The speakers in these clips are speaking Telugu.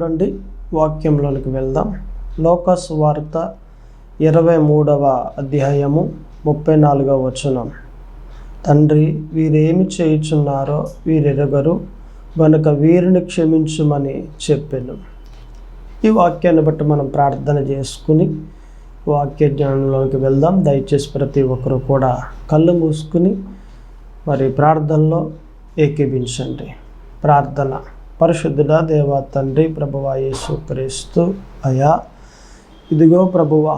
చూడండి, వాక్యంలోనికి వెళ్దాం. లోకా సువార్త 23వ అధ్యాయము 34వ వచనం. తండ్రి, వీరేమి చేయుచున్నారో వీరెరుగరు గనుక వీరిని క్షమించుమని చెప్పెను. ఈ వాక్యాన్ని బట్టి మనం ప్రార్థన చేసుకుని వాక్య జ్ఞానంలోకి వెళ్దాం. దయచేసి ప్రతి ఒక్కరు కూడా కళ్ళు మూసుకుని మరి ప్రార్థనలో ఏకీభించండి. ప్రార్థన. పరిశుద్ధుడా దేవా తండ్రి, ప్రభువా యేసుక్రీస్తు అయా, ఇదిగో ప్రభువా,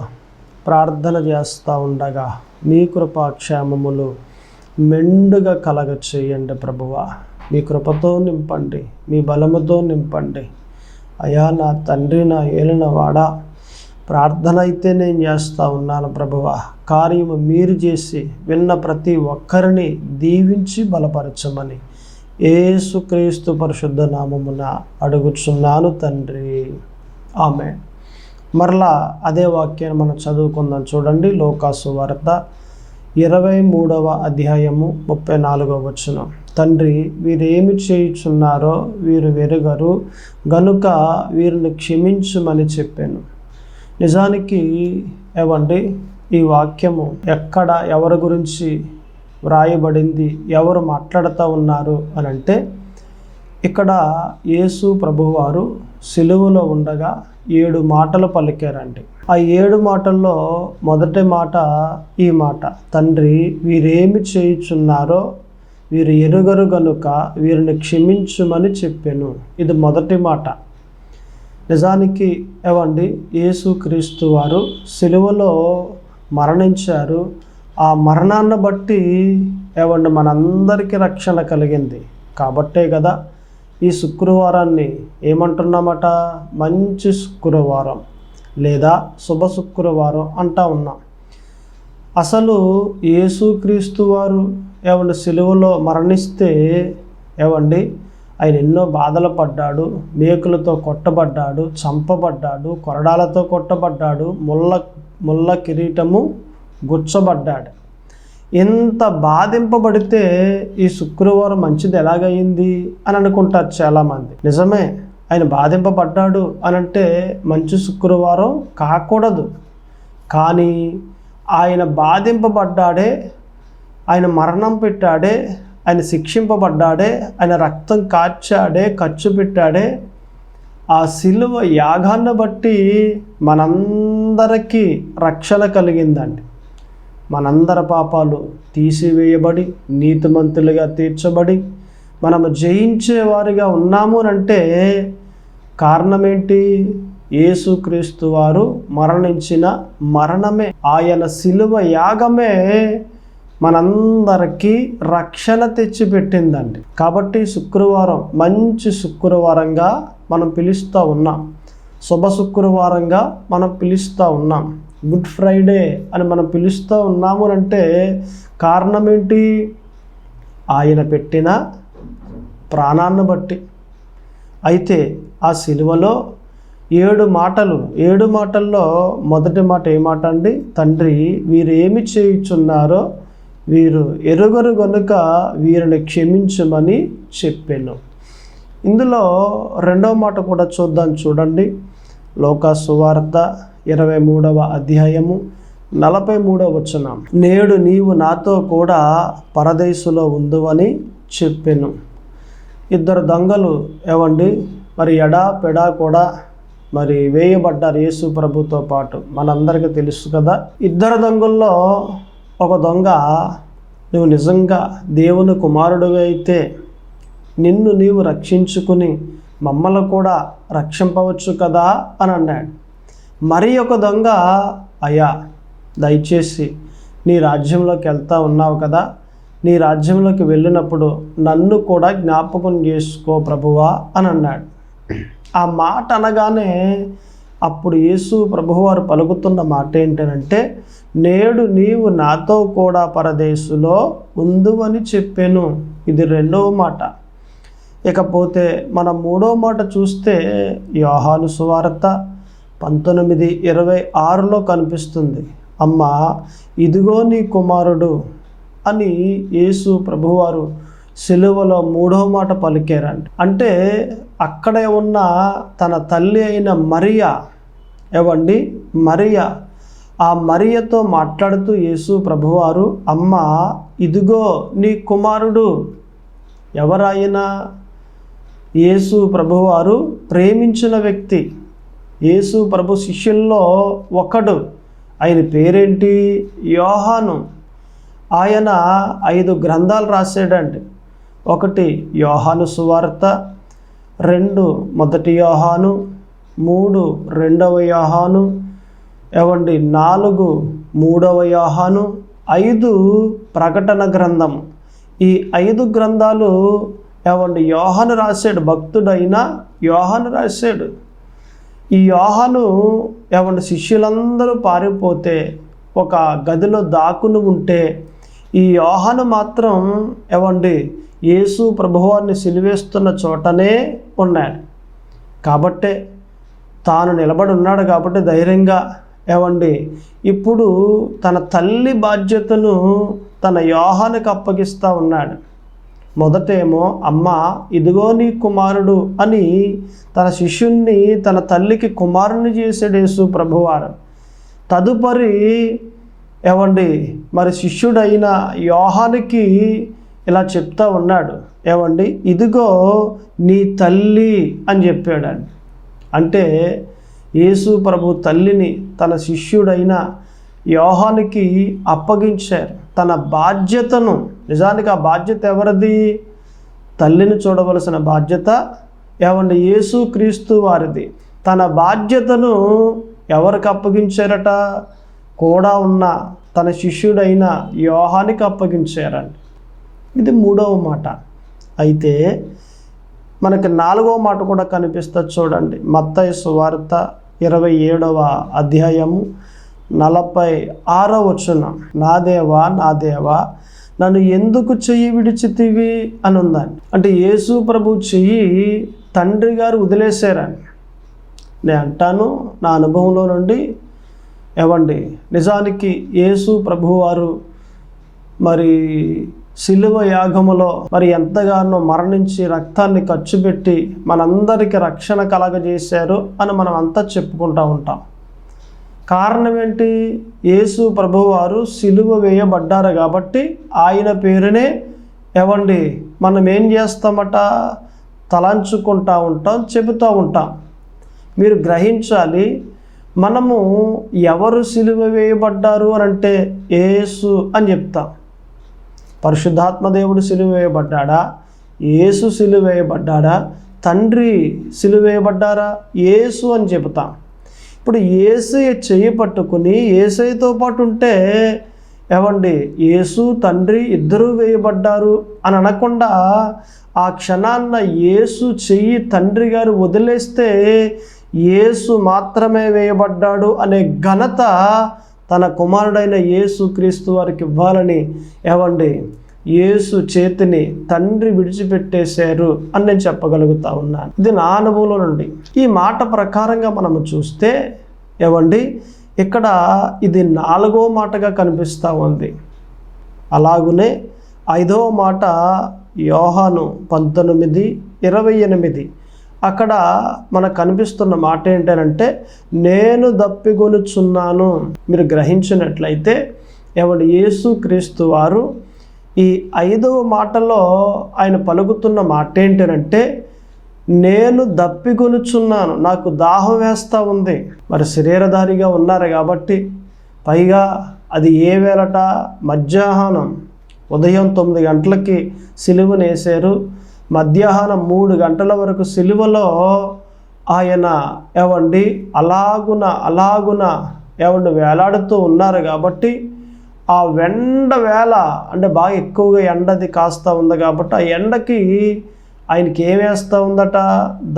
ప్రార్థన చేస్తూ ఉండగా మీ కృపాక్షేమములు మెండుగా కలగ చేయండి ప్రభువా. మీ కృపతో నింపండి, మీ బలముతో నింపండి అయా. నా తండ్రి, నా ఏలిన వాడా, ప్రార్థన అయితే నేను చేస్తూ ఉన్నాను ప్రభువా. కార్యము మీరు చేసి విన్న ప్రతి ఒక్కరిని దీవించి బలపరచమని యేసుక్రీస్తు పరిశుద్ధ నామమున అడుగుచున్నాను తండ్రి, ఆమేన్. మరలా అదే వాక్యాన్ని మనం చదువుకుందాం. చూడండి, లోకా సువార్త 23వ అధ్యాయము 34వ వచనం. తండ్రి, వీరేమి చేయుచున్నారో వీరు వెరుగరు గనుక వీరిని క్షమించుమని చెప్పాను. నిజానికి ఏవండి, ఈ వాక్యము ఎక్కడ ఎవరి గురించి వ్రాయబడింది, ఎవరు మాట్లాడుతూ ఉన్నారు అని అంటే, ఇక్కడ యేసు ప్రభువారు సిలువలో ఉండగా 7 మాటలు పలికారండి. ఆ 7 మాటల్లో మొదటి మాట ఈ మాట: తండ్రి, వీరేమి చేయుచున్నారో వీరు ఎరుగరు గనుక వీరిని క్షమించుమని చెప్పాను. ఇది మొదటి మాట. నిజానికి ఏవండి, యేసుక్రీస్తు వారు సిలువలో మరణించారు. ఆ మరణాన్ని బట్టి ఏవండి మనందరికీ రక్షణ కలిగింది. కాబట్టే కదా ఈ శుక్రవారాన్ని ఏమంటున్నామట? మంచి శుక్రవారం లేదా శుభ శుక్రవారం అంటా ఉన్నాం. అసలు యేసుక్రీస్తు వారు ఏవండి సిలువలో మరణిస్తే ఏవండి ఆయన ఎన్నో బాధలు పడ్డాడు. మేకులతో కొట్టబడ్డాడు, చంపబడ్డాడు, కొరడాలతో కొట్టబడ్డాడు, ముళ్ళ కిరీటము గుచ్చబడ్డాడు. ఎంత బాధింపబడితే ఈ శుక్రవారం మంచిది ఎలాగయింది అని అనుకుంటారు చాలామంది. నిజమే, ఆయన బాధింపబడ్డాడు అని అంటే మంచి శుక్రవారం కాకూడదు. కానీ ఆయన బాధింపబడ్డాడే, ఆయన మరణం పెట్టాడే, ఆయన శిక్షింపబడ్డాడే, ఆయన రక్తం కార్చాడే, ఖర్చు పెట్టాడే. ఆ సిలువ యాగాన్ని బట్టి మనందరికీ రక్షణ కలిగిందండి. మనందరి పాపాలు తీసివేయబడి నీతిమంతులుగా తీర్చబడి మనము జయించేవారిగా ఉన్నాము అంటే కారణం ఏంటి? యేసుక్రీస్తు వారు మరణించిన మరణమే, ఆయన సిలువ యాగమే మనందరికీ రక్షణ తెచ్చిపెట్టిందండి. కాబట్టి శుక్రవారం మంచి శుక్రవారంగా మనం పిలుస్తూ ఉన్నాం. శుభ శుక్రవారంగా మనం పిలుస్తూ ఉన్నాం. గుడ్ ఫ్రైడే అని మనం పిలుస్తూ ఉన్నాము అంటే కారణం ఏంటి? ఆయన పెట్టిన ప్రాణాన్ని బట్టి. అయితే ఆ సిలువలో 7 మాటలు, 7 మాటల్లో మొదటి మాట ఏ మాట అండి? తండ్రి, వీరేమి చేయుచున్నారో వీరు ఎరుగరు గనుక వీరిని క్షమించమని చెప్పాను. ఇందులో రెండవ మాట కూడా చూద్దాం. చూడండి, లోకా సువార్త 23వ అధ్యాయము 43వ వచనం. నేడు నీవు నాతో కూడా పరదేశులో ఉందువని చెప్పాను. 2 దొంగలు ఏవండి మరి ఎడా కూడా మరి వేయబడ్డారు యేసు ప్రభుతో పాటు. మనందరికీ తెలుసు కదా. 2 దొంగల్లో ఒక దొంగ, నువ్వు నిజంగా దేవుని కుమారుడివి అయితే నిన్ను నీవు రక్షించుకుని మమ్మల్ని కూడా రక్షింపవచ్చు కదా అని అన్నాడు. మరి ఒక దొంగ, అయ్యా దయచేసి నీ రాజ్యంలోకి వెళ్తా ఉన్నావు కదా, నీ రాజ్యంలోకి వెళ్ళినప్పుడు నన్ను కూడా జ్ఞాపకం చేసుకో ప్రభువా అని అన్నాడు. ఆ మాట అనగానే అప్పుడు యేసు ప్రభువారు పలుకుతున్న మాట ఏంటంటే, నేడు నీవు నాతో కూడా పరదేశులో ఉందువని చెప్పాను. ఇది రెండవ మాట. ఇకపోతే మనం మూడవ మాట చూస్తే యోహాను సువార్త 19:26లో కనిపిస్తుంది. అమ్మా, ఇదిగో నీ కుమారుడు అని యేసు ప్రభువారు సిలువలో మూడవ మాట పలికారండి. అంటే అక్కడే ఉన్న తన తల్లి అయిన మరియా, ఏవండి మరియా, ఆ మరియతో మాట్లాడుతూ యేసు ప్రభువారు, అమ్మ ఇదిగో నీ కుమారుడు. ఎవరాయనా? యేసు ప్రభువారు ప్రేమించిన వ్యక్తి, యేసు ప్రభు శిష్యుల్లో ఒకడు. ఆయన పేరేంటి? యోహాను. ఆయన 5 గ్రంథాలు రాశాడండి. 1 యోహాను సువార్త, 2 మొదటి యోహాను, 3 రెండవ యోహాను, 4 మూడవ యోహాను, 5 ప్రకటన గ్రంథం. ఈ 5 గ్రంథాలు యోహాను రాశాడు. భక్తుడైన యోహాను రాశాడు. ఈ యోహాను శిష్యులందరూ పారిపోతే ఒక గదిలో దాక్కుని ఉంటే ఈ యోహాను మాత్రం యేసు ప్రభువారిని సిలువేస్తున్న చోటనే ఉన్నాడు. కాబట్టే తాను నిలబడి ఉన్నాడు కాబట్టి ధైర్యంగా ఇప్పుడు తన తల్లి బాధ్యతను తన యోహానుకి అప్పగిస్తూ ఉన్నాడు. మొదటేమో అమ్మ ఇదిగో నీ కుమారుడు అని తన శిష్యుణ్ణి తన తల్లికి కుమారుని చేసాడు యేసు ప్రభువారు. తదుపరి మరి శిష్యుడైన యోహానుకి ఇలా చెప్తా ఉన్నాడు, ఇదిగో నీ తల్లి అని చెప్పాడండి. అంటే యేసు ప్రభు తల్లిని తన శిష్యుడైన యోహానుకి అప్పగించారు. తన బాధ్యతను, నిజానికి ఆ బాధ్యత ఎవరిది? తల్లిని చూడవలసిన బాధ్యత యేసు క్రీస్తు వారిది. తన బాధ్యతను ఎవరికి అప్పగించారట? కూడా ఉన్న తన శిష్యుడైన యోహానికి అప్పగించారండి. ఇది 3వ మాట. అయితే మనకి 4వ మాట కూడా కనిపిస్తుంది చూడండి. మత్తయి సువార్త 27వ అధ్యాయము 46వ వచనం. నా దేవా నా దేవా నన్ను ఎందుకు చెయ్యి విడిచితివి అని ఉందండి. అంటే యేసు ప్రభు చెయ్యి తండ్రి గారు వదిలేశారండి. నేను అంటాను నా అనుభవంలో నుండి, నిజానికి యేసు ప్రభువారు మరి సిలువ యాగములో మరి ఎంతగానో మరణించి రక్తాన్ని ఖర్చు పెట్టి మనందరికీ రక్షణ కలగజేశారు అని మనం అంతా చెప్పుకుంటూ ఉంటాం. కారణం ఏంటి? యేసు ప్రభువారు సిలువ వేయబడ్డారు కాబట్టి ఆయన పేరునే మనం ఏం చేస్తామట? తలంచుకుంటూ ఉంటాం, చెబుతూ ఉంటాం. మీరు గ్రహించాలి, మనము ఎవరు సిలువ వేయబడ్డారు అని అంటే యేసు అని చెప్తాం. పరిశుద్ధాత్మ దేవుడు సిలువ వేయబడ్డాడా? యేసు సిలువ వేయబడ్డాడా? తండ్రి సిలువ వేయబడ్డారా? యేసు అని చెబుతాం. ఇప్పుడు యేసయ్య చెయ్యి పట్టుకుని యేసయ్యతో పాటు ఉంటే యేసు తండ్రి ఇద్దరూ వేయబడ్డారు అని అనకుండా ఆ క్షణాన్న యేసు చెయ్యి తండ్రి గారు వదిలేస్తే యేసు మాత్రమే వేయబడ్డాడు అనే ఘనత తన కుమారుడైన యేసు క్రీస్తు వారికి ఇవ్వాలని యేసు చేతిని తండ్రి విడిచిపెట్టేశారు అని నేను చెప్పగలుగుతా ఉన్నాను. ఇది నా అనుభవంలో నుండి. ఈ మాట ప్రకారంగా మనము చూస్తే ఇక్కడ ఇది 4వ మాటగా కనిపిస్తూ ఉంది. అలాగునే 5వ మాట యోహాను 19:28. అక్కడ మనకు కనిపిస్తున్న మాట ఏంటంటే నేను దప్పిగొనుచున్నాను. మీరు గ్రహించినట్లయితే యేసు క్రీస్తు వారు ఈ 5వ మాటలో ఆయన పలుకుతున్న మాట ఏంటంటే నేను దప్పిగొనుచున్నాను, నాకు దాహం వేస్తూ ఉంది. మరి శరీరధారిగా ఉన్నారు కాబట్టి, పైగా అది ఏ వేళట? మధ్యాహ్నం. ఉదయం 9 గంటలకి సిలువను వేశారు. మధ్యాహ్నం 3 గంటల వరకు సిలువలో ఆయన అలాగున వేలాడుతూ ఉన్నారు. కాబట్టి ఆ వేళ అంటే బాగా ఎక్కువగా ఎండది కాస్తూ ఉంది కాబట్టి ఆ ఎండకి ఆయనకి ఏం వేస్తూ ఉందట?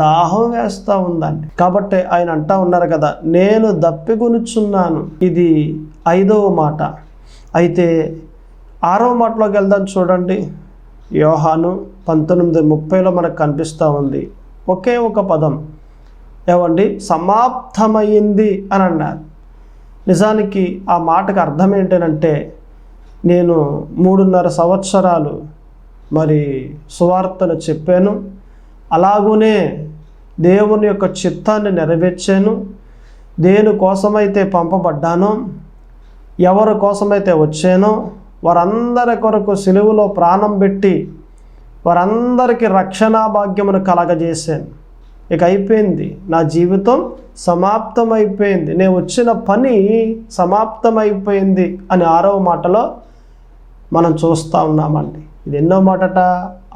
దాహం వేస్తూ ఉందండి. కాబట్టి ఆయన అంటా ఉన్నారు కదా, నేను దప్పిగొనుచున్నాను. ఇది 5వ మాట. అయితే 6వ మాటలోకి వెళ్దాం చూడండి. యోహాను 19:30లో మనకు కనిపిస్తూ ఉంది. ఒకే ఒక పదం సమాప్తమైంది అని అన్నారు. నిజానికి ఆ మాటకు అర్థం ఏంటంటే నేను 3.5 సంవత్సరాలు మరి సువార్తను చెప్పాను, అలాగునే దేవుని యొక్క చిత్తాన్ని నెరవేర్చాను. దేనికోసమైతే పంపబడ్డానో, ఎవరి కోసమైతే వచ్చానో వారందరి కొరకు సిలువలో ప్రాణం పెట్టి వారందరికీ రక్షణా భాగ్యమును కలగజేశాను. ఇక అయిపోయింది, నా జీవితం సమాప్తమైపోయింది, నేను వచ్చిన పని సమాప్తమైపోయింది అని 6వ మాటలో మనం చూస్తూ ఉన్నామండి. ఇది ఎన్నో మాటట?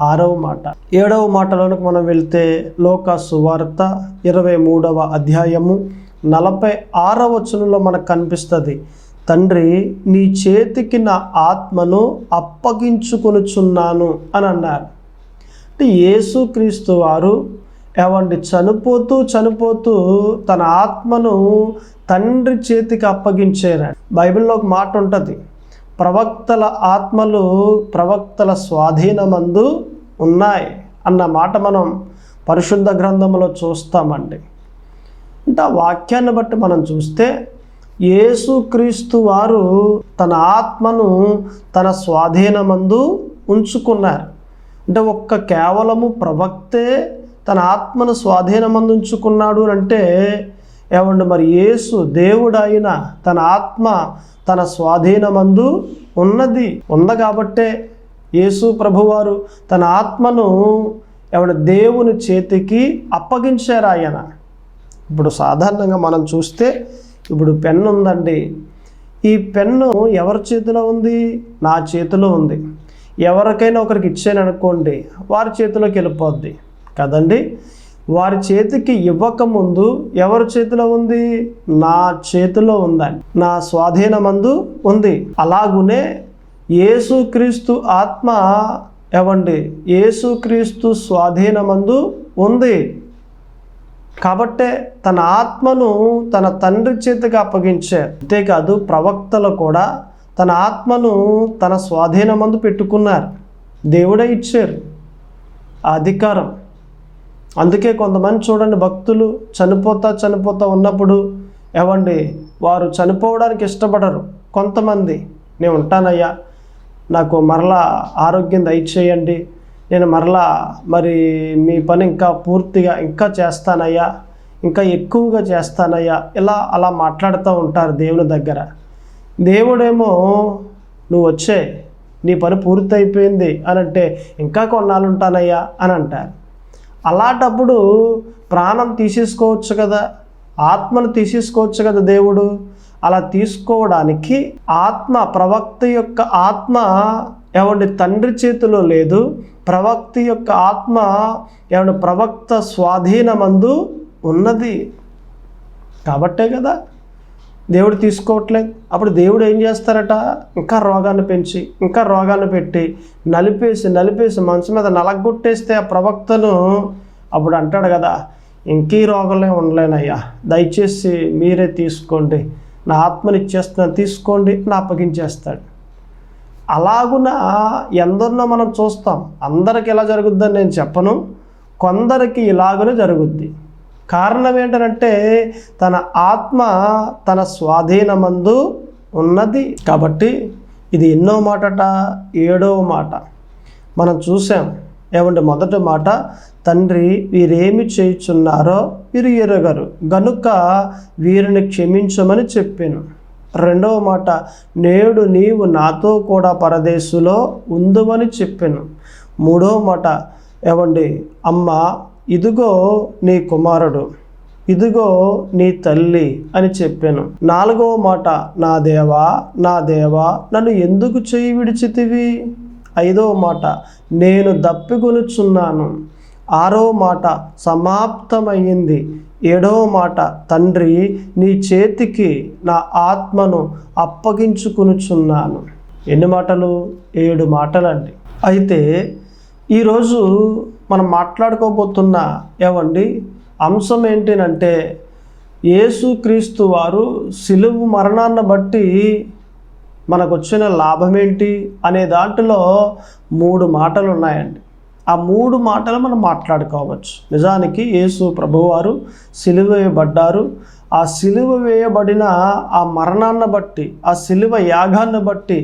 6వ మాట. 7వ మాటలోనికి మనం వెళ్తే లోకా సువార్త 23వ అధ్యాయము 46వ వచనంలో మనకు కనిపిస్తుంది, తండ్రి నీ చేతికి నా ఆత్మను అప్పగించుకొనుచున్నాను అని అన్నారు. అంటే యేసుక్రీస్తు వారు చనిపోతూ తన ఆత్మను తండ్రి చేతికి అప్పగించారు. బైబిల్లో ఒక మాట ఉంటుంది, ప్రవక్తల ఆత్మలు ప్రవక్తల స్వాధీనమందు ఉన్నాయి అన్న మాట మనం పరిశుద్ధ గ్రంథంలో చూస్తామండి. అంటే ఆ వాక్యాన్ని బట్టి మనం చూస్తే యేసుక్రీస్తు వారు తన ఆత్మను తన స్వాధీనమందు ఉంచుకున్నారు. అంటే కేవలము ప్రవక్తే తన ఆత్మను స్వాధీనమందు ఉంచుకున్నాడు అంటే మరి యేసు దేవుడైన తన ఆత్మ తన స్వాధీనమందు ఉంది కాబట్టే యేసు ప్రభువారు తన ఆత్మను దేవుని చేతికి అప్పగించారు ఆయన. ఇప్పుడు సాధారణంగా మనం చూస్తే ఇప్పుడు పెన్ను ఉందండి, ఈ పెన్ను ఎవరి చేతిలో ఉంది? నా చేతిలో ఉంది. ఎవరికైనా ఒకరికి ఇచ్చాను అనుకోండి, వారి చేతిలోకి వెళ్ళిపోద్ది కదండి. వారి చేతికి ఇవ్వకముందు ఎవరి చేతిలో ఉంది? నా చేతిలో ఉందని, నా స్వాధీనమందు ఉంది. అలాగునే యేసుక్రీస్తు ఆత్మ యేసుక్రీస్తు స్వాధీనమందు ఉంది కాబట్టే తన ఆత్మను తన తండ్రి చేతికి అప్పగించారు. అంతేకాదు ప్రవక్తలు కూడా తన ఆత్మను తన స్వాధీనమందు పెట్టుకున్నారు. దేవుడే ఇచ్చారు ఆ అధికారం. అందుకే కొంతమంది చూడండి, భక్తులు చనిపోతా ఉన్నప్పుడు వారు చనిపోవడానికి ఇష్టపడరు. కొంతమంది, నేను ఉంటానయ్యా, నాకు మరలా ఆరోగ్యం దయచేయండి, నేను మరలా మీ పని ఇంకా పూర్తిగా ఇంకా చేస్తానయ్యా, ఇంకా ఎక్కువగా చేస్తానయ్యా, అలా మాట్లాడుతూ ఉంటారు దేవుని దగ్గర. దేవుడేమో నువ్వు వచ్చే, నీ పని పూర్తి అయిపోయింది అని అంటే ఇంకా కొన్నాళ్ళు ఉంటానయ్యా అని అంటారు. అలాంటప్పుడు ప్రాణం తీసేసుకోవచ్చు కదా, ఆత్మను తీసేసుకోవచ్చు కదా దేవుడు. అలా తీసుకోవడానికి ప్రవక్త యొక్క ఆత్మ తండ్రి చేతిలో లేదు. ప్రవక్త యొక్క ఆత్మ ప్రవక్త స్వాధీనమందు ఉన్నది కాబట్టే కదా దేవుడు తీసుకోవట్లేదు. అప్పుడు దేవుడు ఏం చేస్తారట? ఇంకా రోగాన్ని పెట్టి నలిపేసి మనసు మీద నలగొట్టేస్తే ఆ ప్రవక్తను అప్పుడు అంటాడు కదా, ఇంకీ రోగంలో ఉండలేనయ్యా, దయచేసి మీరే తీసుకోండి, నా ఆత్మని ఇచ్చేస్తున్నాను, తీసుకోండి నా అప్పగించేస్తాడు. అలాగున ఎందరినో మనం చూస్తాం. అందరికి ఎలా జరుగుద్దని నేను చెప్పను, కొందరికి ఇలాగనే జరుగుద్ది. కారణం ఏంటంటే తన ఆత్మ తన స్వాధీనమందు ఉన్నది కాబట్టి. ఇది ఎన్నో మాటట? 7వ మాట మనం చూసాం. మొదటి మాట, తండ్రి వీరేమి చేయుచున్నారో వీరు ఎరుగరు గనుక వీరిని క్షమించమని చెప్పాను. 2వ మాట, నేడు నీవు నాతో కూడా పరదేశులో ఉందువని చెప్పాను. 3వ మాట, అమ్మ ఇదిగో నీ కుమారుడు, ఇదిగో నీ తల్లి అని చెప్పాను. 4వ మాట, నా దేవా నన్ను ఎందుకు చేయి విడిచితివి? 5వ మాట, నేను దప్పికొనుచున్నాను. 6వ మాట, సమాప్తమయ్యింది. 7వ మాట, తండ్రి నీ చేతికి నా ఆత్మను అప్పగించుకొనుచున్నాను. ఎన్ని మాటలు? 7 మాటలండి. అయితే ఈరోజు మనం మాట్లాడుకోబోతున్న అంశం ఏంటంటే యేసుక్రీస్తు వారు సిలువ మరణాన్ని బట్టి మనకు వచ్చిన లాభం ఏంటి అనే దాంట్లో 3 మాటలు ఉన్నాయండి. ఆ 3 మాటలు మనం మాట్లాడుకోవచ్చు. నిజానికి యేసు ప్రభువారు సిలువ వేయబడ్డారు, ఆ సిలువ వేయబడిన ఆ మరణాన్ని బట్టి, ఆ సిలువ యాగాన్ని బట్టి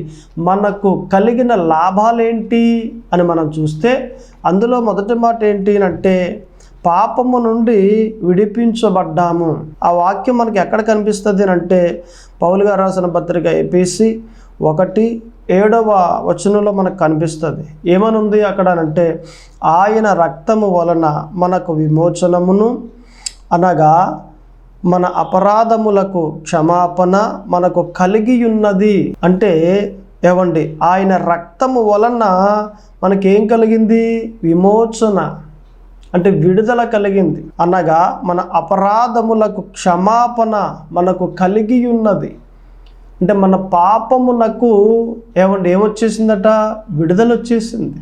మనకు కలిగిన లాభాలేంటి అని మనం చూస్తే, అందులో మొదటి మాట ఏంటి అంటే పాపము నుండి విడిపించబడ్డాము. ఆ వాక్యం మనకి ఎక్కడ కనిపిస్తుంది అంటే పౌలు గారు రాసిన పత్రిక ఎఫెసీ 1:7 మనకు కనిపిస్తుంది. ఏమనుంది అక్కడ అంటే, ఆయన రక్తము వలన మనకు విమోచనమును, అనగా మన అపరాధములకు క్షమాపణ మనకు కలిగి ఉన్నది. అంటే ఏమండి, ఆయన రక్తము వలన మనకేం కలిగింది? విమోచన, అంటే విడుదల కలిగింది. అనగా మన అపరాధములకు క్షమాపణ మనకు కలిగి ఉన్నది. అంటే మన పాపమునకు ఏమొచ్చేసిందట? విడుదల వచ్చేసింది.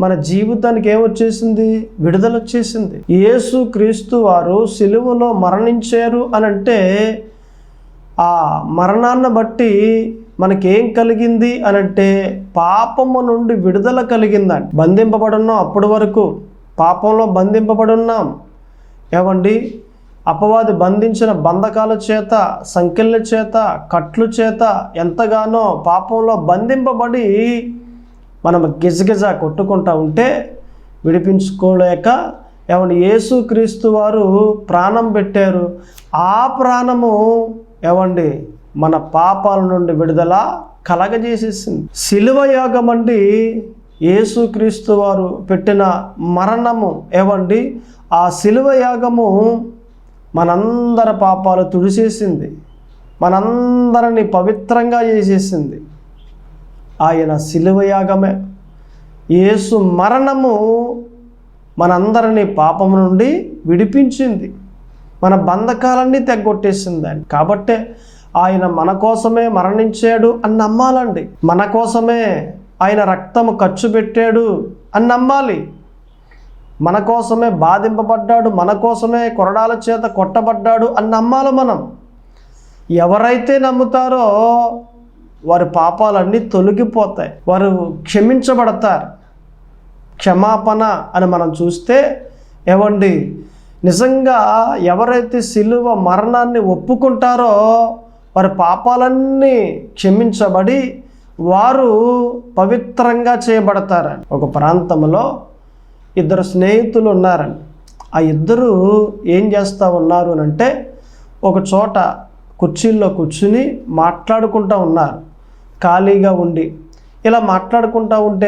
మన జీవితానికి ఏమొచ్చేసింది? విడుదల వచ్చేసింది. యేసు క్రీస్తు వారు సిలువలో మరణించారు అని అంటే ఆ మరణాన్ని బట్టి మనకేం కలిగింది అని అంటే పాపము నుండి విడుదల కలిగిందండి. బంధింపబడున్నాం, అప్పటి వరకు పాపంలో బంధింపబడి ఉన్నాం. అపవాది బంధించిన బంధకాల చేత, సంకెళ్ళ చేత, కట్లు చేత ఎంతగానో పాపంలో బంధింపబడి మనం గిజగిజ కొట్టుకుంటూ ఉంటే విడిపించుకోలేక యేసుక్రీస్తు వారు ప్రాణం పెట్టారు. ఆ ప్రాణము మన పాపాల నుండి విడుదల కలగజేసేసింది. సిలువ యాగం అండి యేసుక్రీస్తు వారు పెట్టిన మరణము. ఆ సిలువ యాగము మనందరి పాపాలు తుడిచేసింది, మనందరిని పవిత్రంగా చేసేసింది. ఆయన సిలువ యాగమే. యేసు మరణము మనందరినీ పాపము నుండి విడిపించింది, మన బంధకాలన్నీ తెగ్గొట్టేసిందండి. కాబట్టే ఆయన మన కోసమే మరణించాడు అని నమ్మాలండి. మన కోసమే ఆయన రక్తము ఖర్చు పెట్టాడు అని నమ్మాలి. మన కోసమే బాధింపబడ్డాడు, మన కోసమే కొరడాల చేత కొట్టబడ్డాడు అని నమ్మాలి మనం. ఎవరైతే నమ్ముతారో వారి పాపాలన్నీ తొలగిపోతాయి, వారు క్షమించబడతారు. క్షమాపణ అని మనం చూస్తే నిజంగా ఎవరైతే సిలువ మరణాన్ని ఒప్పుకుంటారో వారి పాపాలన్నీ క్షమించబడి వారు పవిత్రంగా చేయబడతారని. ఒక ప్రాంతంలో 2 స్నేహితులు ఉన్నారని. ఆ ఇద్దరు ఏం చేస్తూ ఉన్నారు అని అంటే ఒక చోట కుర్చీల్లో కూర్చుని మాట్లాడుకుంటూ ఉన్నారు, ఖాళీగా ఉండి. ఇలా మాట్లాడుకుంటూ ఉంటే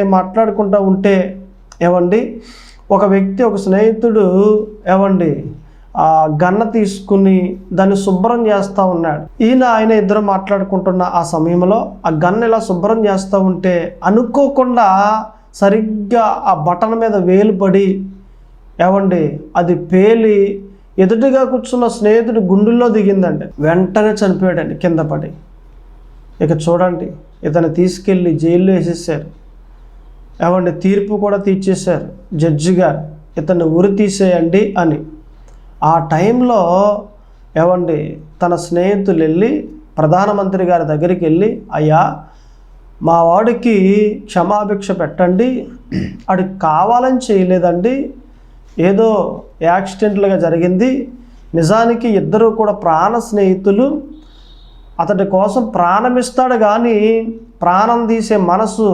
ఒక వ్యక్తి, ఒక స్నేహితుడు ఆ గన్న తీసుకుని దాన్ని శుభ్రం చేస్తూ ఉన్నాడు. ఆయన ఇద్దరు మాట్లాడుకుంటున్న ఆ సమయంలో ఆ గన్న ఇలా శుభ్రం చేస్తూ ఉంటే అనుకోకుండా సరిగ్గా ఆ బటన్ మీద వేలు పడి అది పేలి ఎదుటిగా కూర్చున్న స్నేహితుడు గుండెల్లో దిగిందండి. వెంటనే చనిపోయాడండి కింద పడి. ఇక చూడండి, ఇతను తీసుకెళ్ళి జైల్లో వేసేసారు. తీర్పు కూడా తీర్చేశారు జడ్జి గారు, ఇతన్ని ఉరి తీసేయండి అని. ఆ టైంలో తన స్నేహితులు వెళ్ళి ప్రధానమంత్రి గారి దగ్గరికి వెళ్ళి, అయ్యా మా వాడికి క్షమాభిక్ష పెట్టండి, వాడికి కావాలని చేయలేదండి, ఏదో యాక్సిడెంట్లుగా జరిగింది. నిజానికి ఇద్దరు కూడా ప్రాణ స్నేహితులు, అతడి కోసం ప్రాణం ఇస్తాడు కానీ ప్రాణం తీసే మనసు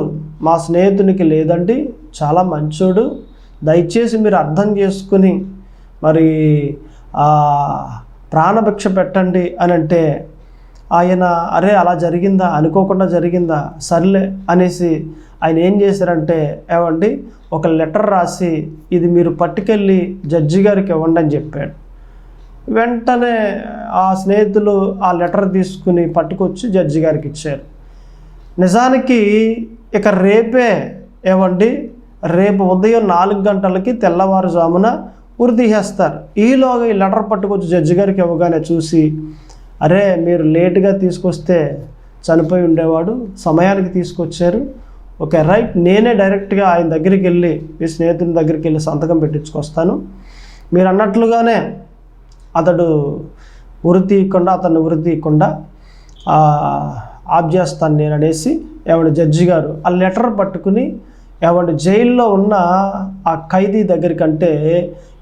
మా స్నేహితునికి లేదండి, చాలా మంచోడు, దయచేసి మీరు అర్థం చేసుకుని మరి ప్రాణభిక్ష పెట్టండి అని అంటే ఆయన అరే అలా జరిగిందా, అనుకోకుండా జరిగిందా, సర్లే అనేసి ఆయన ఏం చేశారంటే ఒక లెటర్ రాసి ఇది మీరు పట్టుకెళ్ళి జడ్జి గారికి ఇవ్వండి అని చెప్పాడు. వెంటనే ఆ స్నేహితులు ఆ లెటర్ తీసుకుని పట్టుకొచ్చి జడ్జి గారికి ఇచ్చారు. నిజానికి ఇక రేపే రేపు ఉదయం 4 గంటలకి తెల్లవారుజామున ఉరి తీసేస్తారు. ఈలోగా ఈ లెటర్ పట్టుకొచ్చి జడ్జి గారికి ఇవ్వగానే చూసి, అరే మీరు లేటుగా తీసుకొస్తే చనిపోయి ఉండేవాడు, సమయానికి తీసుకొచ్చారు, ఓకే రైట్, నేనే డైరెక్ట్గా ఆయన దగ్గరికి వెళ్ళి మీ స్నేహితుని దగ్గరికి వెళ్ళి సంతకం పెట్టించుకొస్తాను, మీరు అన్నట్లుగానే అతను ఉరి తీయకుండా ఆఫ్ చేస్తాను నేను అనేసి జడ్జి గారు ఆ లెటర్ పట్టుకుని జైల్లో ఉన్న ఆ ఖైదీ దగ్గరికంటే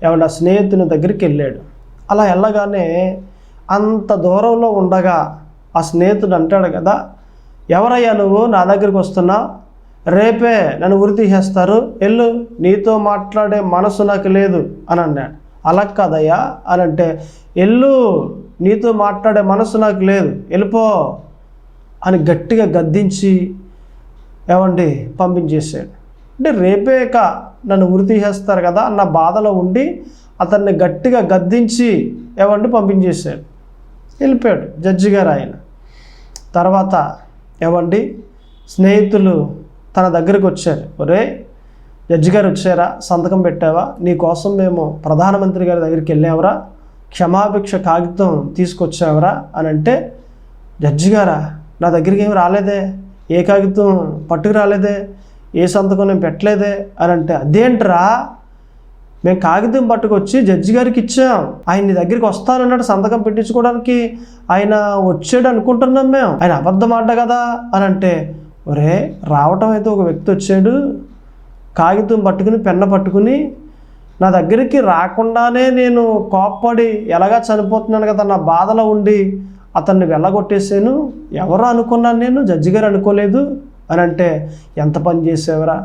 ఆ స్నేహితుని దగ్గరికి వెళ్ళాడు. అలా వెళ్ళగానే అంత దూరంలో ఉండగా ఆ స్నేహితుడు అంటాడు కదా, ఎవరయ్యా నువ్వు నా దగ్గరికి వస్తున్నావు, రేపే నన్ను ఉరి తీసేస్తారు, వెళ్ళు, నీతో మాట్లాడే మనసు నాకు లేదు అని అన్నాడు. అలా కాదయ్యా అని అంటే, వెళ్ళు, నీతో మాట్లాడే మనసు నాకు లేదు, వెళ్ళిపో అని గట్టిగా గద్దించి ఏమండి పంపించేసాడు. అంటే రేపేక నన్ను ఉరి తీసేస్తారు కదా అన్న బాధలో ఉండి అతన్ని గట్టిగా గద్దించి ఏమండి పంపించేశాడు. వెళ్ళిపోయాడు జడ్జి గారు ఆయన. తర్వాత ఏమండి స్నేహితులు తన దగ్గరికి వచ్చారు. ఒరే జడ్జి గారు వచ్చారా, సంతకం పెట్టావా, నీకోసం మేము ప్రధానమంత్రి గారి దగ్గరికి వెళ్ళావరా, క్షమాభిక్ష కాగితం తీసుకొచ్చావరా అని అంటే, జడ్జి గారా నా దగ్గరికి ఏమి రాలేదే, ఏ కాగితం పట్టుకు రాలేదే, ఏ సంతకం నేను పెట్టలేదే అని అంటే, అదేంట్రా మేము కాగితం పట్టుకొచ్చి జడ్జి గారికి ఇచ్చాం, ఆయన నీ దగ్గరికి వస్తానన్నాడు సంతకం పెట్టించుకోవడానికి, ఆయన వచ్చాడు అనుకుంటున్నాం మేము, ఆయన అబద్ధం ఆడ్డ కదా అని అంటే, ఒరే రావటం అయితే ఒక వ్యక్తి వచ్చాడు, కాగితం పట్టుకుని పెన్న పట్టుకుని నా దగ్గరికి రాకుండానే నేను కోప్పడి ఎలాగా చనిపోతున్నాను కదా నా బాధలో ఉండి అతన్ని వెళ్ళగొట్టేసాను, ఎవరో అనుకున్నాను నేను, జడ్జి గారు అనుకోలేదు అని అంటే, ఎంత పని చేసేవరా,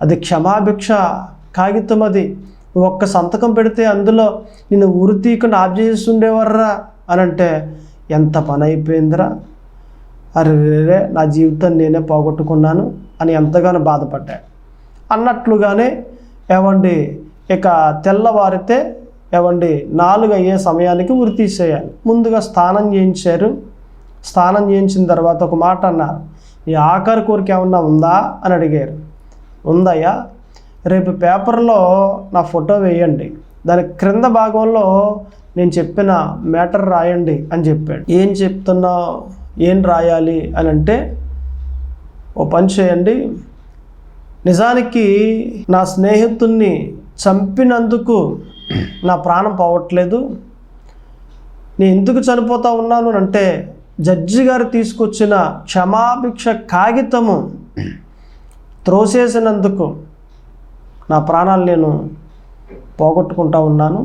అది క్షమాభిక్ష కాగితం, అది ఒక్క సంతకం పెడితే అందులో నిన్ను ఉరి తీయకుండా ఆఫ్ చేసి ఉండేవర్రా అని అంటే, ఎంత పని అయిపోయిందిరా, అరే నా జీవితాన్ని నేనే పోగొట్టుకున్నాను అని ఎంతగానో బాధపడ్డాడు. అన్నట్లుగానే ఏమండి ఇక తెల్లవారితే ఏమండి 4 అయ్యే సమయానికి ఉరి తీసేయాలి. ముందుగా స్నానం చేయించారు. స్నానం చేయించిన తర్వాత ఒక మాట అన్నారు, ఈ ఆఖరి కోరిక ఏమన్నా ఉందా అని అడిగారు. ఉందయ్యా, రేపు పేపర్లో నా ఫోటో వేయండి, దాని క్రింద భాగంలో నేను చెప్పిన మ్యాటర్ రాయండి అని చెప్పాడు. ఏం చెప్తున్నావు, ఏం రాయాలి అని అంటే, ఓ పని చేయండి, నిజానికి నా స్నేహితుణ్ణి చంపినందుకు నా ప్రాణం పోవట్లేదు, నేను ఎందుకు చనిపోతా ఉన్నాను అంటే, జడ్జి గారు తీసుకొచ్చిన క్షమాభిక్ష కాగితము త్రోసేసినందుకు నా ప్రాణాలు నేను పోగొట్టుకుంటా ఉన్నాను,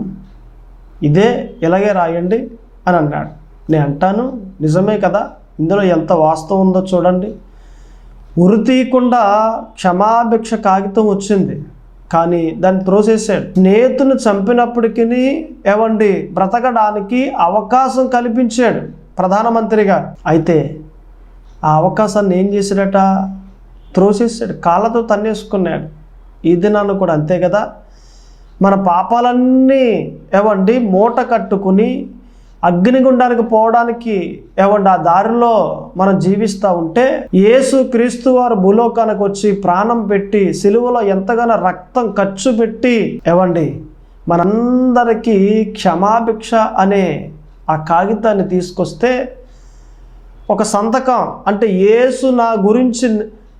ఇదే ఇలాగే రాయండి అని అన్నాడు. నేను అంటాను, నిజమే కదా, ఇందులో ఎంత వాస్తవం ఉందో చూడండి. ఉరి తీయకుండా క్షమాభిక్ష కాగితం వచ్చింది, కానీ దాన్ని త్రోసేసాడు. స్నేహితుని చంపినప్పటికీ ఏమండి బ్రతకడానికి అవకాశం కల్పించాడు ప్రధానమంత్రి గారు. అయితే ఆ అవకాశాన్ని ఏం చేశాడట, త్రోసేసాడు, కాళ్ళతో తన్నేసుకున్నాడు. ఈ దినాన్ని కూడా అంతే కదా, మన పాపాలన్నీ ఏమండి మూట కట్టుకుని అగ్నిగుండానికి పోవడానికి ఏమండి ఆ దారిలో మనం జీవిస్తూ ఉంటే, యేసు క్రీస్తు వారు భూలోకానికి వచ్చి ప్రాణం పెట్టి సిలువలో ఎంతగానో రక్తం ఖర్చు పెట్టి ఏమండి మనందరికీ క్షమాభిక్ష అనే ఆ కాగితాన్ని తీసుకొస్తే, ఒక సంతకం అంటే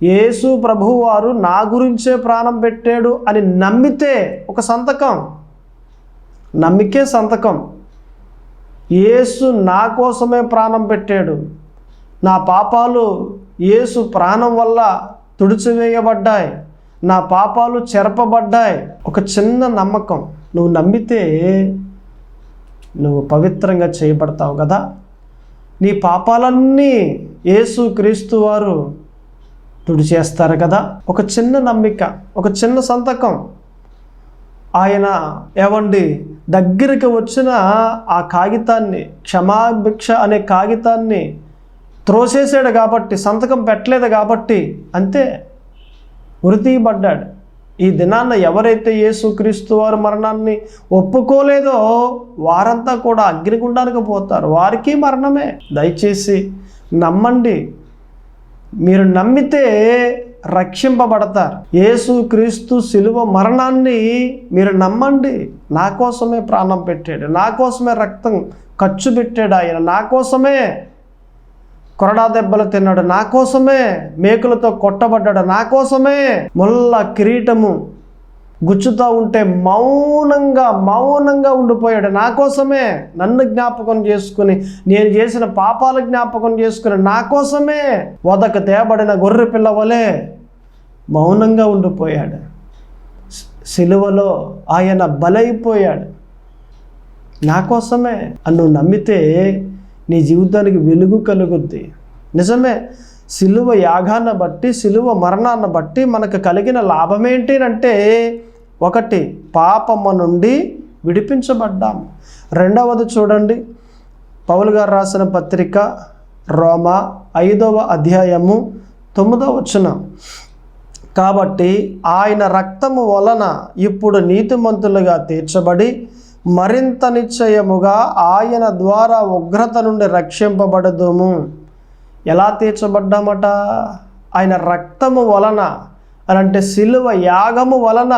యేసు ప్రభువు వారు నా గురించే ప్రాణం పెట్టాడు అని నమ్మితే ఒక సంతకం, నమ్మికే సంతకం. యేసు నా కోసమే ప్రాణం పెట్టాడు, నా పాపాలు యేసు ప్రాణం వల్ల తుడిచివేయబడ్డాయి, నా పాపాలు చెరపబడ్డాయి. ఒక చిన్న నమ్మకం, నువ్వు నమ్మితే నువ్వు పవిత్రంగా చేయబడతావు కదా, నీ పాపాలన్నీ యేసు క్రీస్తు వారు తుడిచేస్తారు కదా. ఒక చిన్న నమ్మిక, ఒక చిన్న సంతకం. ఆయన ఏమండి దగ్గరికి వచ్చిన ఆ కాగితాన్ని, క్షమాభిక్ష అనే కాగితాన్ని త్రోసేసాడు కాబట్టి, సంతకం పెట్టలేదు కాబట్టి అంతే ఉరి తీయబడ్డాడు. ఈ దినాన్న ఎవరైతే యేసుక్రీస్తు వారి మరణాన్ని ఒప్పుకోలేదో వారంతా కూడా అగ్నిగుండానికి పోతారు, వారికి మరణమే. దయచేసి నమ్మండి, మీరు నమ్మితే రక్షింపబడతారు. యేసుక్రీస్తు సిలువ మరణాన్ని మీరు నమ్మండి. నా కోసమే ప్రాణం పెట్టాడు, నా కోసమే రక్తం ఖర్చు పెట్టాడు, ఆయన నా కోసమే కొరడా దెబ్బలు తిన్నాడు, నా కోసమే మేకులతో కొట్టబడ్డాడు, నా కోసమే ముళ్ళ కిరీటము గుచ్చుతూ ఉంటే మౌనంగా ఉండిపోయాడు, నా కోసమే నన్ను జ్ఞాపకం చేసుకుని, నేను చేసిన పాపాలు జ్ఞాపకం చేసుకుని, నా కోసమే వదకు తేబడిన గొర్రె పిల్ల వలె మౌనంగా ఉండిపోయాడు. సిలువలో ఆయన బలైపోయాడు. నా కోసమే అని నువ్వు నమ్మితే నీ జీవితానికి వెలుగు కలుగుద్ది. నిజమే, సిలువ యాగాన్ని బట్టి, సిలువ మరణాన్ని బట్టి మనకు కలిగిన లాభం ఏంటి అంటే, ఒకటి, పాపము నుండి విడిపించబడ్డాం. రెండవది చూడండి, పౌలు గారు రాసిన పత్రిక రోమా 5వ అధ్యాయము 9వ వచనం. కాబట్టి ఆయన రక్తము వలన ఇప్పుడు నీతిమంతులుగా తీర్చబడి మరింత నిశ్చయముగా ఆయన ద్వారా ఉగ్రత నుండి రక్షింపబడదుము. ఎలా తీర్చబడ్డామట? ఆయన రక్తము వలన అని అంటే సిలువ యాగము వలన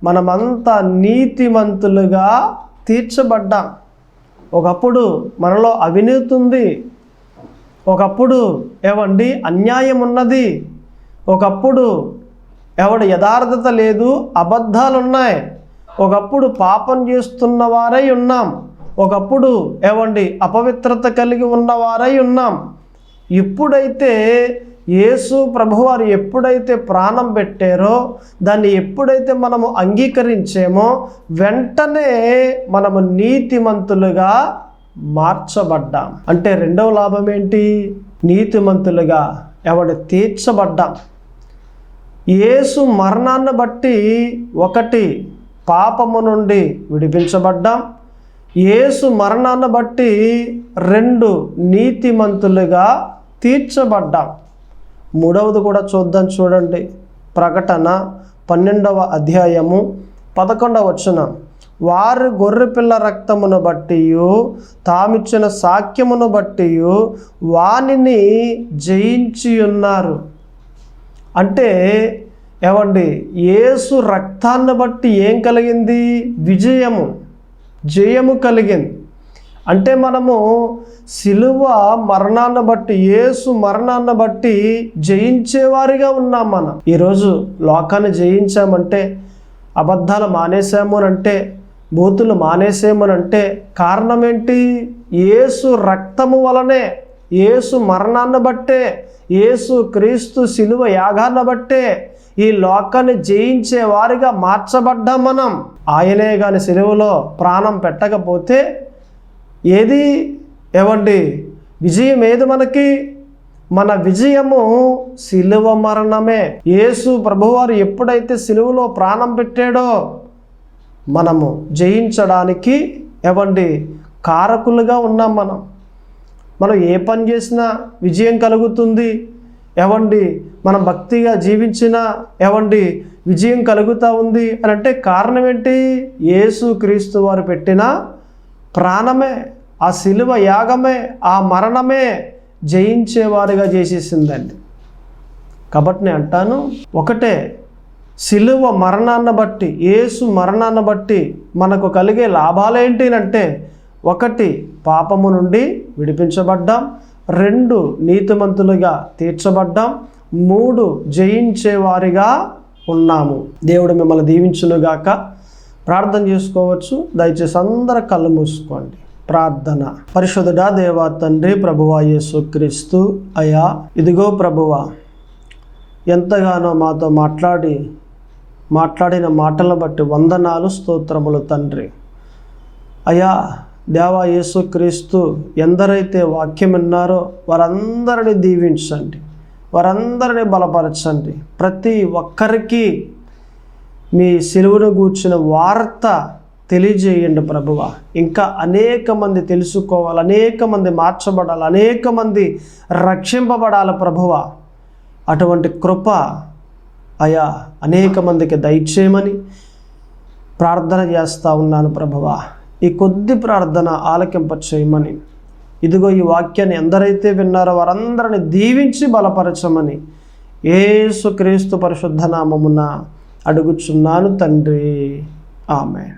మనమంతా నీతిమంతులుగా తీర్చబడ్డాం. ఒకప్పుడు మనలో అవినీతి ఉంది, ఒకప్పుడు అన్యాయం ఉన్నది, ఒకప్పుడు యథార్థత లేదు, అబద్ధాలు ఉన్నాయి, ఒకప్పుడు పాపం చేస్తున్న వారై ఉన్నాం, ఒకప్పుడు అపవిత్రత కలిగి ఉన్నవారై ఉన్నాం. ఇప్పుడైతే యేసు ప్రభువారు ఎప్పుడైతే ప్రాణం పెట్టారో, దాన్ని ఎప్పుడైతే మనము అంగీకరించామో, వెంటనే మనము నీతిమంతులుగా మార్చబడ్డాం. అంటే రెండవ లాభం ఏంటి? నీతిమంతులుగా తీర్చబడ్డాం. యేసు మరణాన్ని బట్టి ఒకటి, పాపము నుండి విడిపించబడ్డాం. యేసు మరణాన్ని బట్టి రెండు, నీతిమంతులుగా తీర్చబడ్డాం. మూడవది కూడా చూద్దాం, చూడండి. ప్రకటన 12వ అధ్యాయము 11వ వచనం. వారు గొర్రెపిల్ల రక్తమును బట్టి తామిచ్చిన సాక్ష్యమును బట్టి వానిని జయించి ఉన్నారు. అంటే యేసు రక్తాన్ని బట్టి ఏం కలిగింది? జయము కలిగింది. అంటే మనము సిలువ మరణాన్ని బట్టి, యేసు మరణాన్ని బట్టి జయించేవారిగా ఉన్నాం. మనం ఈరోజు లోకాన్ని జయించామంటే, అబద్ధాలు మానేసాము అంటే, బూతులు మానేసామనంటే కారణం ఏంటి? యేసు రక్తము వలనే, యేసు మరణాన్ని బట్టే, యేసు క్రీస్తు సిలువ యాగాన్ని బట్టే ఈ లోకాన్ని జయించే వారిగా మార్చబడ్డాం మనం. ఆయనే కానీ సిలువలో ప్రాణం పెట్టకపోతే ఏది విజయం ఏది మనకి? మన విజయము సిలువ మరణమే. యేసు ప్రభువారు ఎప్పుడైతే సిలువలో ప్రాణం పెట్టాడో, మనము జయించడానికి కారకులుగా ఉన్నాం. మనం ఏ పని చేసినా విజయం కలుగుతుంది. మనం భక్తిగా జీవించినా విజయం కలుగుతూ ఉంది అని అంటే కారణం ఏంటి? యేసు క్రీస్తు వారు పెట్టిన ప్రాణమే, ఆ సిలువ యాగమే, ఆ మరణమే జయించేవారుగా చేసేసిందండి. కాబట్టి నేను అంటాను, ఒకటే, సిలువ మరణాన్ని బట్టి, యేసు మరణాన్ని బట్టి మనకు కలిగే లాభాలు ఏంటి అంటే, ఒకటి, పాపము నుండి విడిపించబడ్డాం. రెండు, నీతిమంతులుగా తీర్చబడ్డాం. మూడు, జయించేవారిగా ఉన్నాము. దేవుడు మిమ్మల్ని దీవించునుగాక. ప్రార్థన చేసుకోవచ్చు. దయచేసి అందరూ కళ్ళు మూసుకోండి. ప్రార్థన. పరిశుద్ధుడా దేవా తండ్రి, ప్రభువా యేసుక్రీస్తు అయ్యా, ఇదిగో ప్రభువా, ఎంతగానో మాతో మాట్లాడిన మాటలను బట్టి వందనాలు, స్తోత్రములు తండ్రి. అయ్యా దేవా యేసుక్రీస్తు, ఎందరైతే వాక్యం విన్నారో వారందరినీ దీవించండి, వారందరినీ బలపరచండి. ప్రతి ఒక్కరికి మీ సిలువను గూర్చిన వార్త తెలియజేయండి ప్రభువా. ఇంకా అనేక మంది తెలుసుకోవాలి, అనేక మంది మార్చబడాలి, అనేక మంది రక్షింపబడాలి ప్రభువా. అటువంటి కృప అయా అనేక మందికి దయచేయమని ప్రార్థన చేస్తూ ఉన్నాను ప్రభువా. ఈ కొద్ది ప్రార్థన ఆలకింప చేయమని, ఇదిగో ఈ వాక్యాన్ని ఎందరైతే విన్నారో వారందరిని దీవించి బలపరచమని యేసుక్రీస్తు పరిశుద్ధ నామమున అడుగుచున్నాను తండ్రి. ఆమేన్.